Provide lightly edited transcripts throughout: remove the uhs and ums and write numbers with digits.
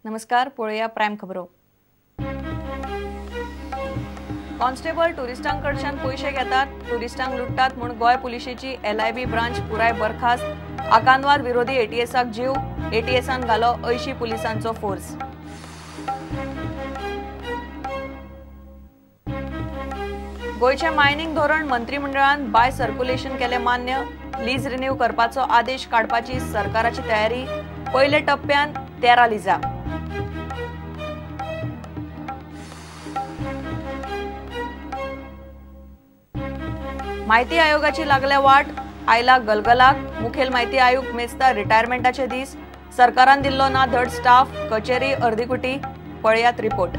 नमस्कार, पळया प्राइम खबरो। कॉन्स्टेबल टुरिस्टांकडच्यान पैसे घेतात, टुरिस्टांक लुटतात म्हणून गोय पुलिशेची LIB ब्रांच पुराय बरखास्त। आकांतवाद विरोधी ATSक जीव, ATSन घालो 80 पुलिसांचो फोर्स। गोयचे मायनिंग धोरण मंत्रिमंडळान बाय सर्क्युलेशन केले मान्य। लीज रिन्यू करपाचो आदेश काढपाची सरकाराची तयारी। पयले टप्प्यान 13 लिजा। माहिती आयोगाची लागल्या वाट, आयला गलगलाक। मुखेल माहिती आयुक्त मेचता रिटायरमेंटाचे दीस। सरकारान दिल्लो ना धड स्टाफ, कचेरी अर्धीकुटी। पळयात रिपोर्ट।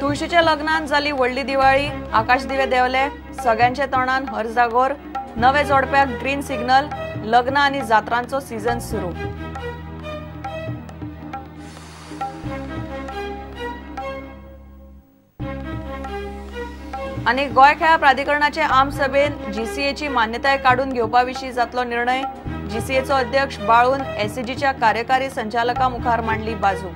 तुळशीच्या लग्नान जाली व्हडली दिवाळी। आकाश दिवे देवले, सगळ्यांच्या तोंडान हरजागोर। नवे जोडप्याक ग्रीन सिग्नल, लग्न आणि जात्रांचो सीझन सुरू। आणि गोय खेळा प्राधिकरणाचे आम सभेन GCAची मान्यताय काढून घेवपाविशीं जातलो निर्णय। GCAचो अध्यक्ष बाळून SCGच्या कार्यकारी संचालका मुखार मांडली बाजू।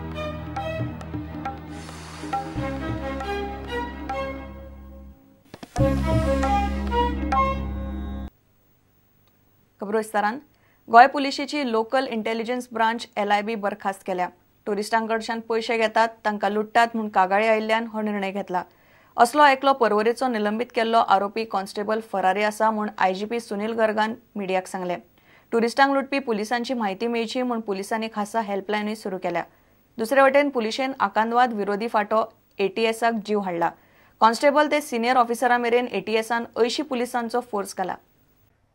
खबरो विस्तारान। गोय पुलिशेची लोकल इंटेलिजन्स ब्रांच LIB बरखास्त केल्या। टुरिस्टांकडच्यान पैसे घेतात, तांकां लुटतात म्हणून कागाळी आयिल्ल्यान हो निर्णय घेतला। असलो एकलो पर्वरेचो निलंबित केल्लो आरोपी कॉन्स्टेबल फरारी आसा म्हूण IGP सुनील गर्गान मिडियाक सांगले। टुरिस्टांक लुटपी पुलिसांची म्हायती मेळची म्हूण पुलिसांनी खासा हेल्पलायनूय सुरू केल्या। दुसरे वटेन पुलिशेन आकांतवाद विरोधी फाटो ATSक जीव हाडला। कॉन्स्टेबल ते सिनियर ऑफिसरां मेरेन ATSन 80 पुलिसांचो फोर्स घाला।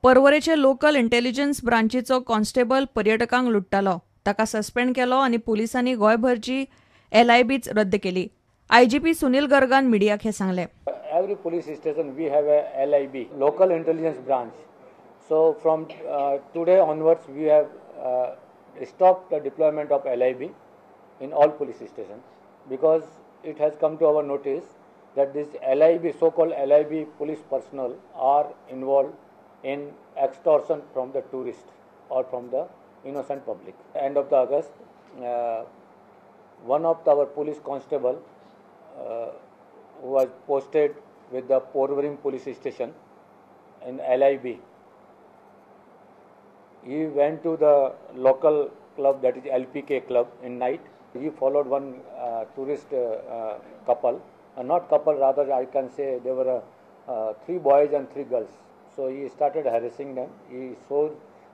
पर्वरेचे लोकल इंटेलिजन्स ब्रांचीचो कॉन्स्टेबल पर्यटकांक लुटतालो, ताका सस्पेंड केलो आणि पुलिसांनी गोयभरची LIBच रद्द केली। IGP सुनील गर्गान मीडियाक हे सांगले। Every police station we have a LIB, local intelligence branch. So from today onwards we have stopped the deployment of LIB in all police stations because it has come to our notice that this LIB, so-called LIB police personnel are involved in extortion from the tourists or from the innocent public. End of the August, one of our police constable who was posted with the Porvorim police station in LIB. He went to the local club, that is LPK club, in night. He followed one tourist couple, not couple, rather I can say they were 3 boys and 3 girls. So he started harassing them. He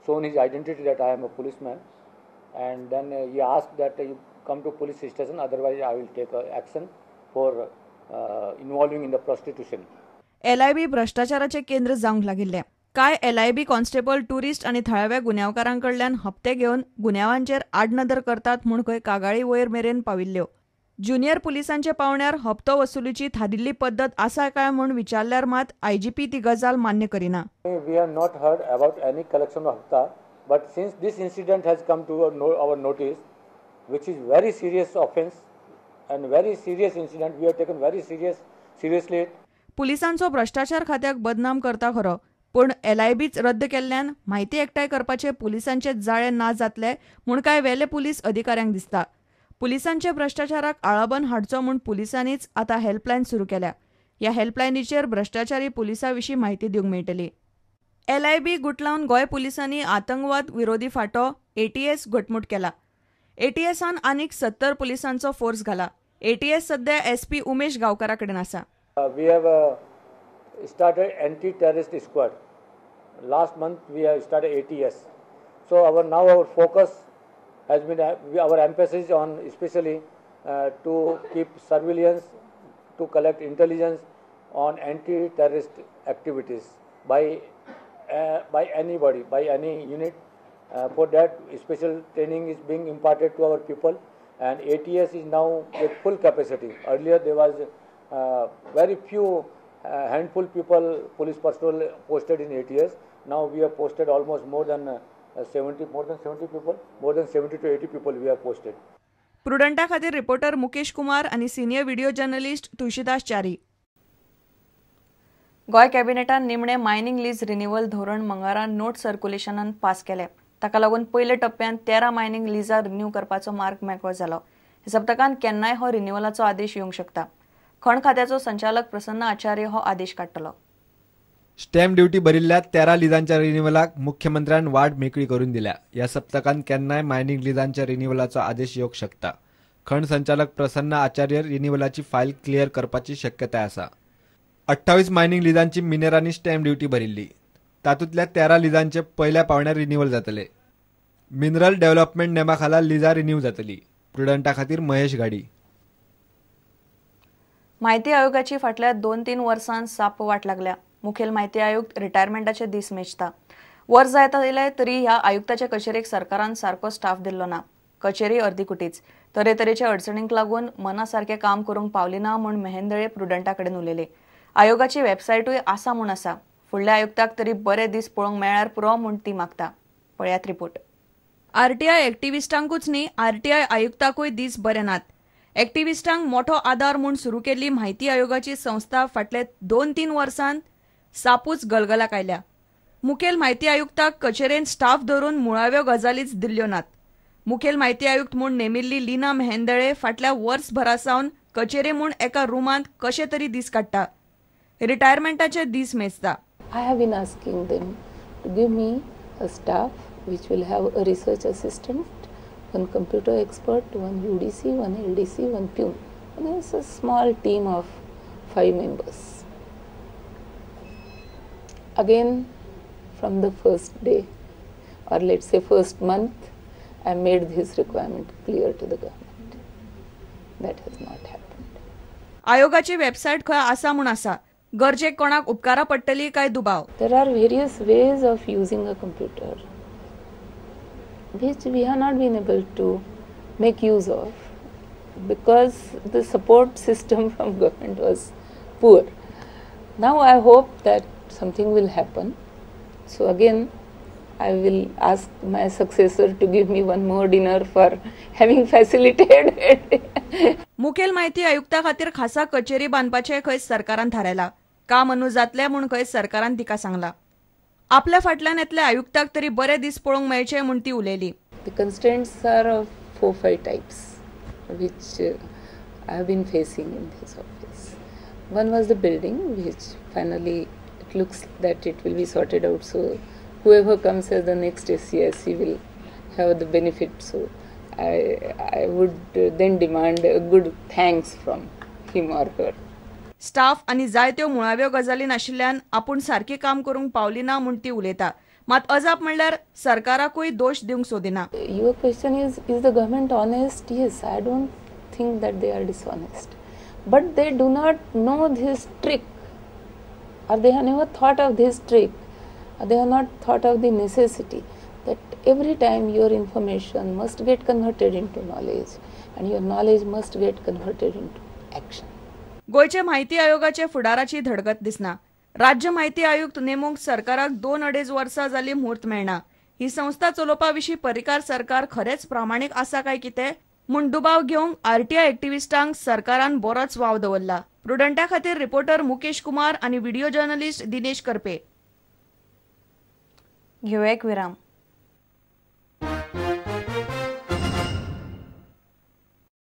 shown his identity that I am a policeman, and then he asked that you come to police station, otherwise I will take action for involving in the prostitution. LIB भ्रष्टाचाराचे केंद्र जावंक लागिल्ले। काय LIB constable tourist आणि थळाव्या गुन्यांवकारांकडल्यान हप्ते घेवन गुन्यांवांचेर आडनदर करतात म्हूण खंय कागाळी वयर मेरेन पाविल्ल्यो। ज्युनियर पुलिसांचे पावण्यार हप्तो वसुलीची थादिल्ली पद्धत आसा काय म्हूण विचारल्यार मात IGP ती गजाल मान्य Kareena. We have not heard about any collection of hafta, but since this incident has come to our notice, which is very serious offence and very serious incident, we have taken very seriously. पुलिसांचो भ्रष्टाचार खात्याक बदनाम करता खरो, पण LIBच रद्द केल्ल्यान माहिती एकठांय करपाचे पुलिसांचे जाळे ना जातले म्हूण काय वेले पुलीस अधिकाऱ्यांक दिसता। पुलिसांचे भ्रष्टाचाराक आळाबंद हाडचो म्हूण पुलिसांनीच आता हेल्पलायन सुरू केल्या। ह्या हेल्पलायनीचेर भ्रष्टाचारी पुलिसांविशीं माहिती दिवंक मेळटली। LIB गुटलावन गोय पुलिसांनी आतंकवाद विरोधी फाटो ATS घटमूट केला। ATSन आनीक 70 पुलिसांचो फोर्स घाला। ATS सध्या SP उमेश गांवकारा कडेन आसा। We have started anti-terrorist squad. Last month we have started ATS. So our focus has been our emphasis on especially to keep surveillance, to collect intelligence on anti-terrorist activities by anybody, by any unit. For that, special training is being imparted to our people, and ATS is now at full capacity. Earlier there was very few handful people, police personnel posted in ATS. Now we have posted almost more than 70 people, more than 70 to 80 people we have posted. प्रुडंटा खातीर reporter Mukesh Kumar आणि senior video journalist Tulshidas चारी। गोय कॅबिनेटान निमणे mining lease renewal धोरण मंगळारा note सर्क्युलेशनान pass केले. ताका लागून पयले टप्प्यान 13 मायनिंग लिजा रिन्यू करपाचो मार्ग मेकळो जालो. हे सप्तकांत केन्नाय हो रिन्युअलाचो आदेश येवंक शकता. खण खात्याचो संचालक प्रसन्न आचार्य हो आदेश काडटलो. स्टॅम्प ड्युटी भरिल्ल्या 13 लिजांच्या रिन्युअलाक मुख्यमंत्र्यान वाट मेकळी करून दिल्या. या सप्तकांत केन्नाय मायनिंग लिजांच्या रिन्युअलाचो आदेश येवंक शकता. खण संचालक प्रसन्न आचार्य रिन्युअलाची फायल क्लियर करपाची शक्यताय आसा. 28 मायनिंग लिजांची मिनेरांनी स्टॅम्प ड्युटी भरिल्ली. तातूंतल्या 13 लिजांचे पयल्या पावण्यार रिन्युअल जातले. मिनरल डेव्हलपमेंट नेमा खाला लिजा रिन्यू जातली. प्रुडंटा खातीर महेश गाडी. माहिती आयोगाची फाटल्या 2-3 वर्सांत साप वाट लागल्या. मुखेल माहिती आयुक्त रिटायरमेंटाचे दीस मेजता. वर्स जायत आयले तरी ह्या आयुक्ताचे कचेरेक सरकारान सारको स्टाफ दिल्लो ना. कचेरी अर्दीकुटीच. तरेतरेच्या अडचणींक लागून मनासारके काम करूंक पावली ना म्हूण मेहेंदळे प्रुडंटा कडेन उलयले. आयोगाची वेबसायटूय आसा म्हूण आसा. फुडल्या आयुक्ताक तरी बरे दीस पळोवंक मेळ्ळ्यार पुरो म्हूण ती मागता. पळयात रिपोर्ट. आरटीआय एक्टिव्हिस्टांकूच न्ही, आरटीआय आयुक्ताकूय दीस बरे नात. एक्टिव्हिस्टांक मोठो आदार म्हूण सुरू केल्ली माहिती आयोगाची संस्था फाटले 2-3 वर्सांत सापूच गलगलाक आयल्या. मुखेल माहिती आयुक्ताक कचेरेन स्टाफ धरून मुळाव्यो गजालीच दिल्ल्यो नात. मुखेल माहिती आयुक्त म्हूण नेमिल्ली लीना मेहेंदळे फाटल्या वर्सभरासावन कचेरे म्हूण एका रुमांत कशे तरी दीस काडटा. रिटायरमेंटाचे दीस मेजता. I have been asking them to give me a staff which will have a research assistant, one computer expert, one UDC, one LDC, one PUM. And it's a small team of 5 members. Again, from the first day, or let's say first month, I made this requirement clear to the government. That has not happened. आयोगाची website खंय आसा म्हूण आसा. गरजेक कोणाक उपकारा पडटली काय दुबाव. There are various ways of using a computer which we have not been able to make use of because the support system from government was poor. Now I hope that something will happen. So again I will ask my successor to give me one more dinner for having facilitated. मुखेल माहिती आयुक्ता खातीर खासा कचेरी बांदपाचे खंय सरकारान थारायला. काम अनु जातले म्हूण खंय सरकारान तिका सांगला. आपल्या फाटल्यान येतल्या आयुक्ताक तरी बरे दीस पळोवंक मेळचे म्हूण ती उलयली. The constraints are of 4-5 types which I have been facing in this office. One was the building, which finally it looks that it will be sorted out. So whoever comes as the next SCSC will have the benefit. So I would then demand a good thanks from him or her. Staff आणि जायत्यो मुळाव्यो गजाली नाशिल्ल्यान आपूण सारकी काम करूंक पावली ना म्हूण ती उलयता. मात अजाप म्हणल्यार सरकाराकूय दोश दिवंक सोदिना. Your question is the government honest? Yes, I don't think that they are dishonest. But they do not know this trick, or they have never thought of this trick, or they have not thought of the necessity that every time your information must get converted into knowledge, and your knowledge must get converted into action. गोयचे माहिती आयोगाचे फुडाराची धडगत दिसना. राज्य माहिती आयुक्त नेमूंक सरकाराक 2-2.5 वर्सां जाली म्हूर्त मेळना. ही संस्था चलोवपा विशीं परिकार सरकार खरेच प्रामाणीक आसा काय कितें म्हूण दुबाव घेवंक आरटीआय एक्टिव्हिस्टांक सरकारान बरोच वाव दवरला. प्रुडंटा खातीर रिपोर्टर मुकेश कुमार आनी व्हिडिओ जर्नलिस्ट दिनेश करपे. घेवया एक विराम.